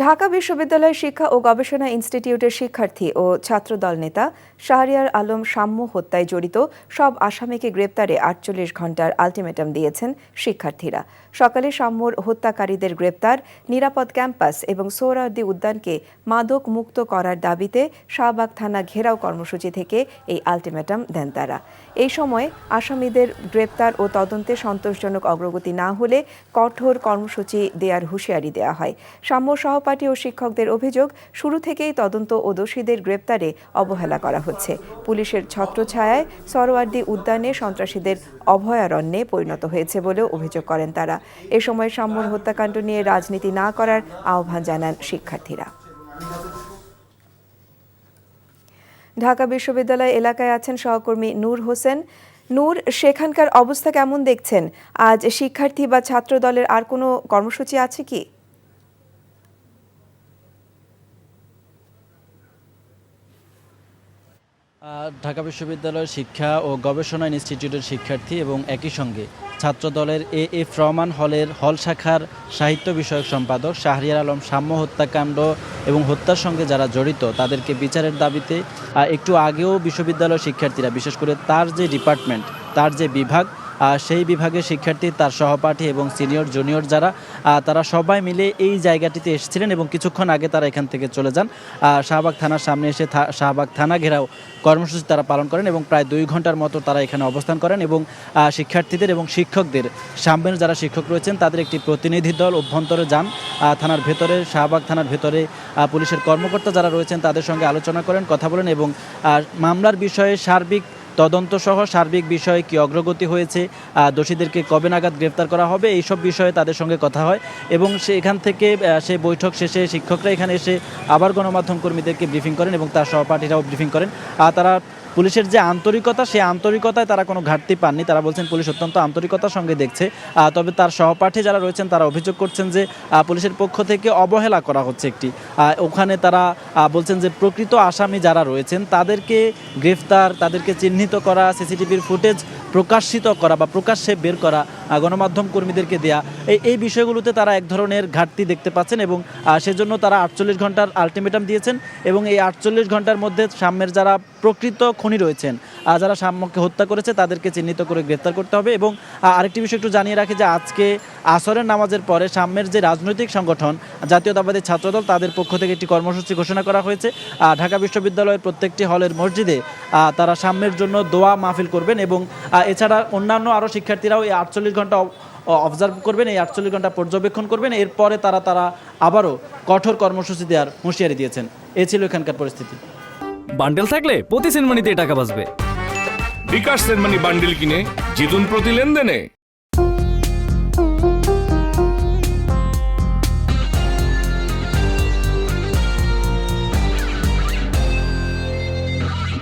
ঢাকা বিশ্ববিদ্যালয় শিক্ষা ও গবেষণা ইনস্টিটিউটের শিক্ষার্থী ও ছাত্রদল নেতা শাহরিয়ার আলম শাম্য হত্যায় জড়িত সব আসামিকে গ্রেপ্তারে ৪৮ ঘণ্টার আলটিমেটাম দিয়েছেন শিক্ষার্থীরা। সকালে শাম্যর হত্যাকারীদের গ্রেপ্তার, নিরাপদ ক্যাম্পাস এবং সোহরাওয়ার্দী উদ্যানকে মাদক মুক্ত করার দাবিতে শাহবাগ থানা ঘেরাও কর্মসূচি থেকে এই আলটিমেটাম দেন তারা। এই সময় আসামিদের গ্রেপ্তার ও তদন্তে সন্তোষজনক অগ্রগতি না হলে কঠোর কর্মসূচি দেওয়ার হুঁশিয়ারি দেওয়া হয়। শাম্য সহপাঠী ও শিক্ষকদের অভিযোগ, শুরু থেকেই তদন্ত ও দোষীদের গ্রেপ্তারে অবহেলা করা হচ্ছে। পুলিশের ছত্রছায়ায় সোহরাওয়ার্দী উদ্যানে সন্ত্রাসীদের অভয়ারণ্যে পরিণত হয়েছে বলেও অভিযোগ করেন তারা। এ সময় শাম্যর হত্যাকাণ্ড নিয়ে রাজনীতি না করার আহ্বান জানান শিক্ষার্থীরা। ঢাকা বিশ্ববিদ্যালয় এলাকায় আছেন সহকর্মী নূর হোসেন। নূর, সেখানকার অবস্থা কেমন দেখছেন? আজ শিক্ষার্থী বা ছাত্র দলের আর কোনো কর্মসূচি আছে কি? ঢাকা বিশ্ববিদ্যালয়ের শিক্ষা ও গবেষণা ইনস্টিটিউটের শিক্ষার্থী এবং একই সঙ্গে ছাত্রদলের এফ রহমান হলের হল শাখার সাহিত্য বিষয়ক সম্পাদক শাহরিয়ার আলম শাম্য হত্যাকাণ্ড এবং হত্যার সঙ্গে যারা জড়িত তাদেরকে বিচারের দাবিতে একটু আগেও বিশ্ববিদ্যালয়ের শিক্ষার্থীরা, বিশেষ করে তার যে ডিপার্টমেন্ট, তার যে বিভাগ, সেই বিভাগের শিক্ষার্থী, তার সহপাঠী এবং সিনিয়র জুনিয়র যারা, তারা সবাই মিলে এই জায়গাটিতে এসেছিলেন এবং কিছুক্ষণ আগে তারা এখান থেকে চলে যান। শাহবাগ থানার সামনে এসে শাহবাগ থানা ঘেরাও কর্মসূচি তারা পালন করেন এবং প্রায় 2 ঘন্টার মতো তারা এখানে অবস্থান করেন এবং শিক্ষার্থীদের এবং শিক্ষকদের, সামনের যারা শিক্ষক রয়েছেন তাদের একটি প্রতিনিধি দল অভ্যন্তরে যান থানার ভেতরে। শাহবাগ থানার ভেতরে পুলিশের কর্মকর্তা যারা রয়েছেন তাদের সঙ্গে আলোচনা করেন, কথা বলেন এবং মামলার বিষয়ে সার্বিক তদন্ত সহ সার্বিক বিষয়ে কি অগ্রগতি হয়েছে, দোষীদেরকে কবে নাগাদ গ্রেফতার করা হবে, এইসব বিষয়ে তাদের সঙ্গে কথা হয় এবং এখান থেকে সেই বৈঠক শেষে শিক্ষকরা এখানে এসে আবার গণমাধ্যম কর্মীদেরকে ব্রিফিং করেন এবং তার সহপাঠীরাও ব্রিফিং করেন। তারা পুলিশের যে আন্তরিকতা, সেই আন্তরিকতায় তারা কোনো ঘাটতি পাননি। তারা বলছেন পুলিশ অত্যন্ত আন্তরিকতার সঙ্গে দেখছে। তবে তার সহপাঠী যারা রয়েছেন তারা অভিযোগ করছেন যে পুলিশের পক্ষ থেকে অবহেলা করা হচ্ছে একটি। ওখানে তারা বলছেন যে প্রকৃত আসামি যারা রয়েছেন তাদেরকে গ্রেফতার, তাদেরকে চিহ্নিত করা, সিসিটিভির ফুটেজ প্রকাশিত করা বা প্রকাশ্যে বের করা, গণমাধ্যম কর্মীদেরকে দেয়া, এই বিষয়গুলোতে তারা এক ধরনের ঘাটতি দেখতে পাচ্ছেন এবং সেজন্য তারা 48 ঘন্টার আলটিমেটাম দিয়েছেন এবং এই 48 ঘন্টার মধ্যে সাম্যের যারা প্রকৃত খুনি রয়েছেন, যারা সাম্যকে হত্যা করেছে তাদেরকে চিহ্নিত করে গ্রেফতার করতে হবে। এবং আরেকটি বিষয় একটু জানিয়ে রাখি যে আজকে আসরের নামাজের পরে সাম্যের যে রাজনৈতিক সংগঠন জাতীয়তাবাদী ছাত্রদল, তাদের পক্ষ থেকে একটি কর্মসূচি ঘোষণা করা হয়েছে। ঢাকা বিশ্ববিদ্যালয়ের প্রত্যেকটি হলের মসজিদে তারা সাম্যের জন্য দোয়া মাহফিল করবেন এবং এছাড়া অন্যান্য আরও শিক্ষার্থীরাও এই 48 ঘন্টা অবজার্ভ করবেন, এই 48 ঘন্টা পর্যবেক্ষণ করবেন। এরপরে তারা আবারও কঠোর কর্মসূচি দেওয়ার হুঁশিয়ারি দিয়েছেন। এই ছিল এখানকার পরিস্থিতি। বান্ডেল থাকলে প্রতি সেনমানিতে টাকা বাঁচবে। বিকাশ সেনমানি বান্ডেল কিনে জিতুন প্রতি লেনদেনে।